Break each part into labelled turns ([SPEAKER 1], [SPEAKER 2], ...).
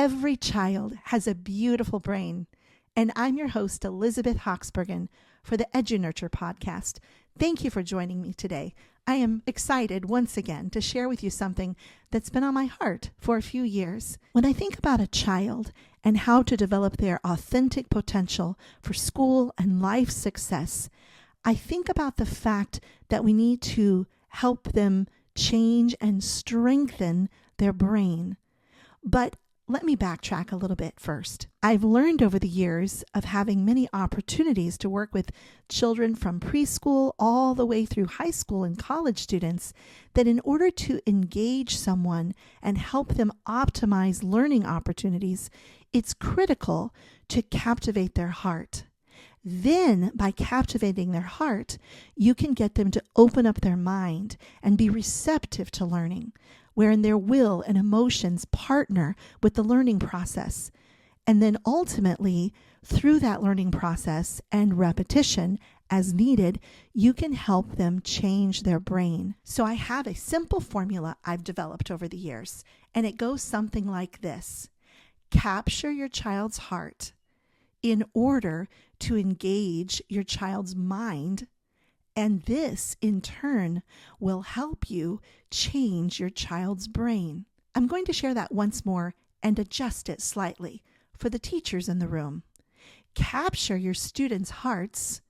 [SPEAKER 1] Every child has a beautiful brain, and I'm your host, Elizabeth Hawksbergen, for the EduNurture podcast. Thank you for joining me today. I am excited once again to share with you something that's been on my heart for a few years. When I think about a child and how to develop their authentic potential for school and life success, I think about the fact that we need to help them change and strengthen their brain. But let me backtrack a little bit first. I've learned over the years of having many opportunities to work with children from preschool all the way through high school and college students that in order to engage someone and help them optimize learning opportunities, it's critical to captivate their heart. Then, by captivating their heart, you can get them to open up their mind and be receptive to learning, wherein their will and emotions partner with the learning process. And then ultimately, through that learning process and repetition as needed, you can help them change their brain. So I have a simple formula I've developed over the years, and it goes something like this. Capture your child's heart in order to engage your child's mind, and this, in turn, will help you change your child's brain. I'm going to share that once more and adjust it slightly for the teachers in the room. Capture your students' hearts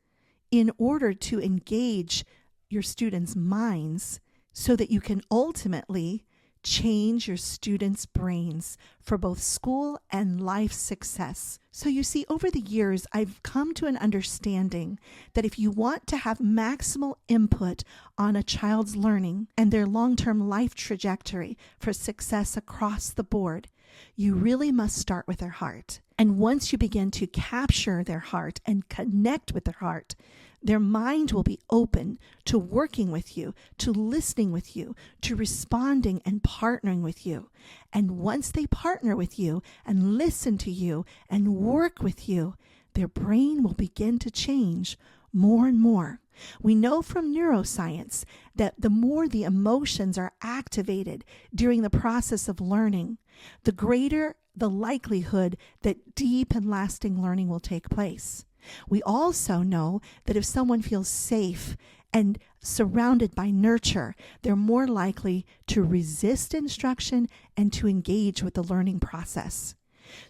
[SPEAKER 1] in order to engage your students' minds so that you can ultimately change your students' brains for both school and life success. So you see, over the years, I've come to an understanding that if you want to have maximal input on a child's learning and their long-term life trajectory for success across the board, you really must start with their heart. And once you begin to capture their heart and connect with their heart, their mind will be open to working with you, to listening with you, to responding and partnering with you. And once they partner with you and listen to you and work with you, their brain will begin to change more and more. We know from neuroscience that the more the emotions are activated during the process of learning, the greater the likelihood that deep and lasting learning will take place. We also know that if someone feels safe and surrounded by nurture, they're more likely to resist instruction and to engage with the learning process.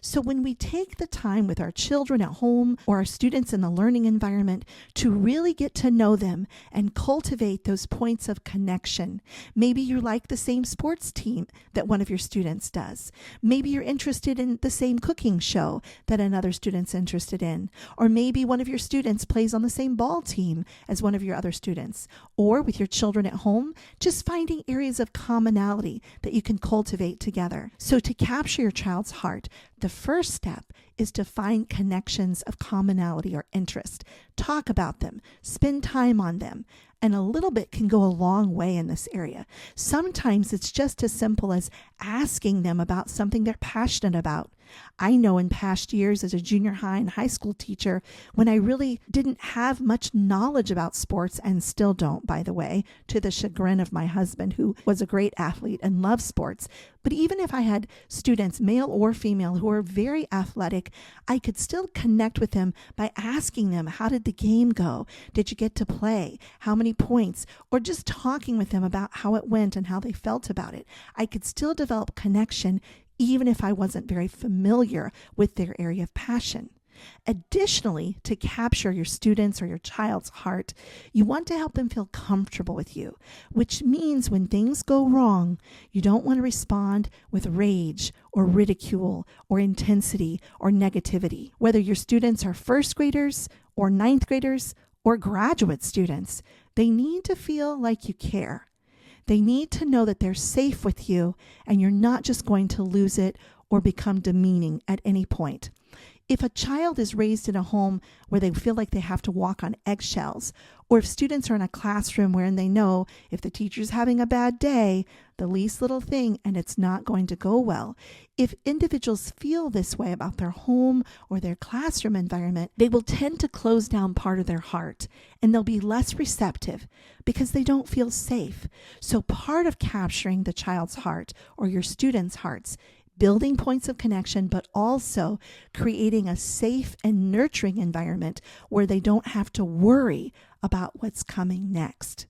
[SPEAKER 1] So when we take the time with our children at home or our students in the learning environment to really get to know them and cultivate those points of connection, maybe you like the same sports team that one of your students does. Maybe you're interested in the same cooking show that another student's interested in. Or maybe one of your students plays on the same ball team as one of your other students. Or with your children at home, just finding areas of commonality that you can cultivate together. So to capture your child's heart, the first step is to find connections of commonality or interest. Talk about them, spend time on them, and a little bit can go a long way in this area. Sometimes it's just as simple as asking them about something they're passionate about. I know in past years as a junior high and high school teacher, when I really didn't have much knowledge about sports, and still don't, by the way, to the chagrin of my husband, who was a great athlete and loved sports. But even if I had students, male or female, who were very athletic, I could still connect with them by asking them, how did the game go? Did you get to play? How many points? Or just talking with them about how it went and how they felt about it. I could still develop connection even if I wasn't very familiar with their area of passion. Additionally, to capture your students or your child's heart, you want to help them feel comfortable with you, which means when things go wrong, you don't want to respond with rage or ridicule or intensity or negativity. Whether your students are first graders or ninth graders or graduate students, they need to feel like you care. They need to know that they're safe with you and you're not just going to lose it or become demeaning at any point. If a child is raised in a home where they feel like they have to walk on eggshells, or if students are in a classroom wherein they know if the teacher's having a bad day, the least little thing, and it's not going to go well. If individuals feel this way about their home or their classroom environment, they will tend to close down part of their heart, and they'll be less receptive because they don't feel safe. So part of capturing the child's heart or your students' hearts building points of connection, but also creating a safe and nurturing environment where they don't have to worry about what's coming next.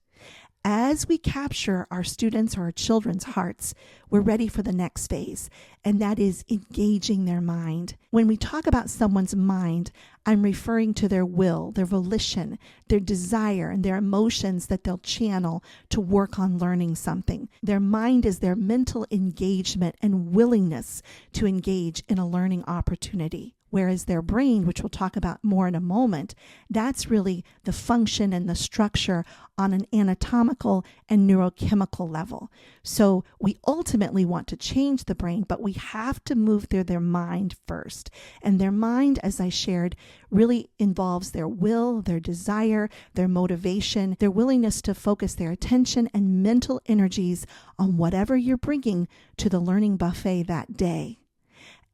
[SPEAKER 1] As we capture our students' or our children's hearts, we're ready for the next phase, and that is engaging their mind. When we talk about someone's mind, I'm referring to their will, their volition, their desire, and their emotions that they'll channel to work on learning something. Their mind is their mental engagement and willingness to engage in a learning opportunity. Whereas their brain, which we'll talk about more in a moment, that's really the function and the structure on an anatomical and neurochemical level. So we ultimately want to change the brain, but we have to move through their mind first. And their mind, as I shared, really involves their will, their desire, their motivation, their willingness to focus their attention and mental energies on whatever you're bringing to the learning buffet that day.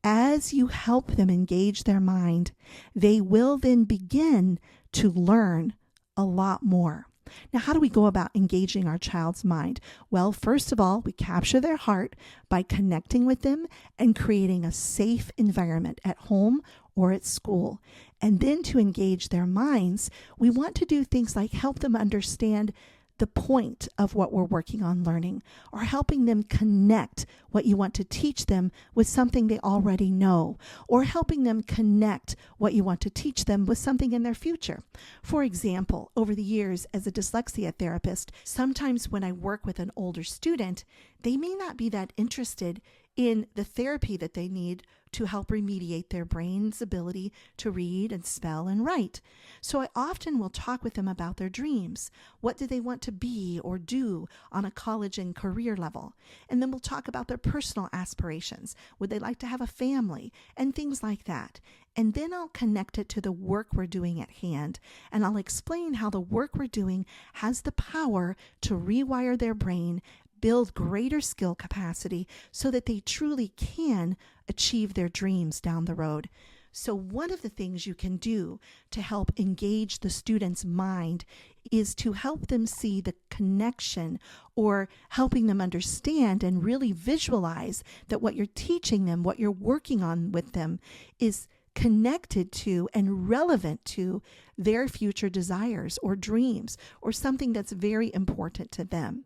[SPEAKER 1] As you help them engage their mind, they will then begin to learn a lot more. Now, how do we go about engaging our child's mind? Well, first of all, we capture their heart by connecting with them and creating a safe environment at home or at school. And then to engage their minds, we want to do things like help them understand the point of what we're working on learning, or helping them connect what you want to teach them with something they already know, or helping them connect what you want to teach them with something in their future. For example, over the years as a dyslexia therapist, sometimes when I work with an older student, they may not be that interested in the therapy that they need to help remediate their brain's ability to read and spell and write. So I often will talk with them about their dreams. What do they want to be or do on a college and career level? And then we'll talk about their personal aspirations. Would they like to have a family? And things like that. And then I'll connect it to the work we're doing at hand. And I'll explain how the work we're doing has the power to rewire their brain, build greater skill capacity so that they truly can achieve their dreams down the road. So one of the things you can do to help engage the student's mind is to help them see the connection, or helping them understand and really visualize that what you're teaching them, what you're working on with them, is connected to and relevant to their future desires or dreams, or something that's very important to them.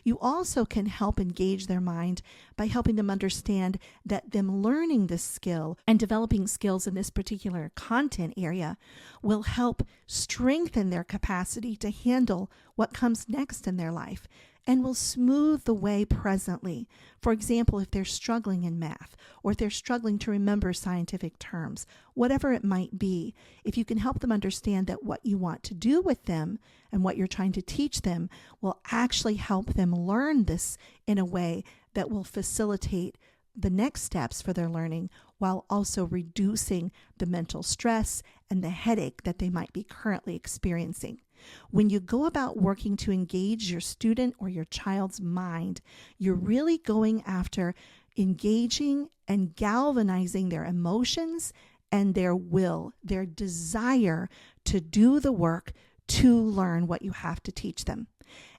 [SPEAKER 1] You also can help engage their mind by helping them understand that them learning this skill and developing skills in this particular content area will help strengthen their capacity to handle what comes next in their life, and will smooth the way presently. For example, if they're struggling in math, or if they're struggling to remember scientific terms, whatever it might be, if you can help them understand that what you want to do with them and what you're trying to teach them will actually help them learn this in a way that will facilitate the next steps for their learning, while also reducing the mental stress and the headache that they might be currently experiencing. When you go about working to engage your student or your child's mind, you're really going after engaging and galvanizing their emotions and their will, their desire to do the work to learn what you have to teach them.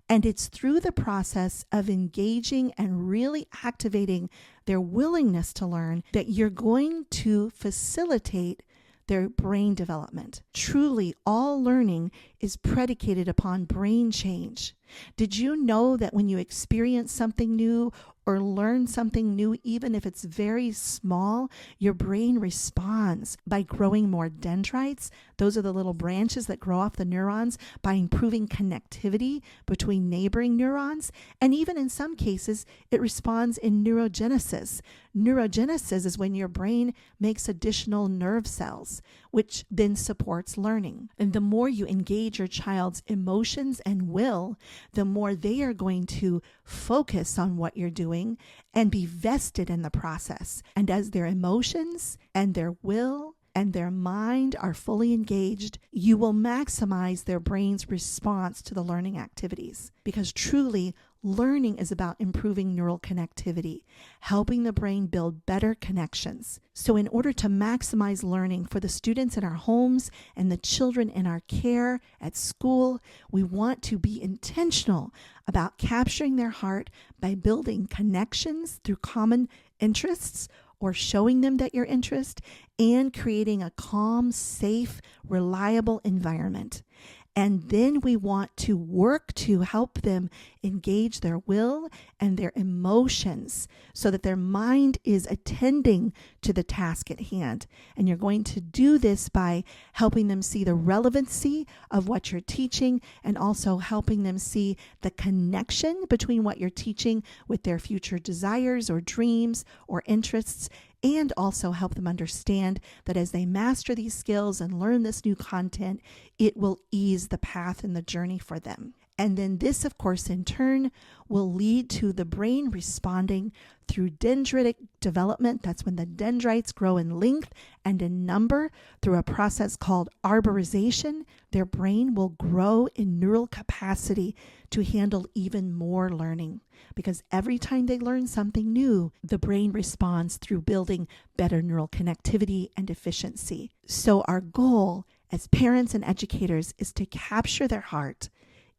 [SPEAKER 1] And it's through the process of engaging and really activating their willingness to learn that you're going to facilitate their brain development. Truly, all learning is predicated upon brain change. Did you know that when you experience something new or learn something new, even if it's very small, your brain responds by growing more dendrites? Those are the little branches that grow off the neurons, by improving connectivity between neighboring neurons. And even in some cases, it responds in neurogenesis. Neurogenesis is when your brain makes additional nerve cells, which then supports learning. And the more you engage your child's emotions and will, the more they are going to focus on what you're doing and be vested in the process. And as their emotions and their will and their mind are fully engaged, you will maximize their brain's response to the learning activities. Because truly, learning is about improving neural connectivity, helping the brain build better connections. So in order to maximize learning for the students in our homes and the children in our care at school, we want to be intentional about capturing their heart by building connections through common interests or showing them that you're interested, and creating a calm, safe, reliable environment. And then we want to work to help them engage their will and their emotions so that their mind is attending to the task at hand. And you're going to do this by helping them see the relevancy of what you're teaching and also helping them see the connection between what you're teaching with their future desires or dreams or interests, and also help them understand that as they master these skills and learn this new content, it will ease the path and the journey for them. And then this, of course, in turn, will lead to the brain responding through dendritic development. That's when the dendrites grow in length and in number through a process called arborization. Their brain will grow in neural capacity to handle even more learning, because every time they learn something new, the brain responds through building better neural connectivity and efficiency. So our goal as parents and educators is to capture their heart,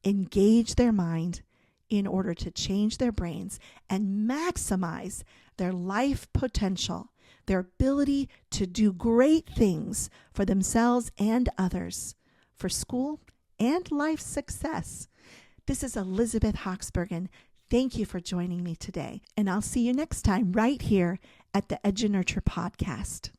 [SPEAKER 1] engage their mind in order to change their brains and maximize their life potential, their ability to do great things for themselves and others, for school and life success. This is Elizabeth Hawksbergen. Thank you for joining me today, and I'll see you next time right here at the EduNurture podcast.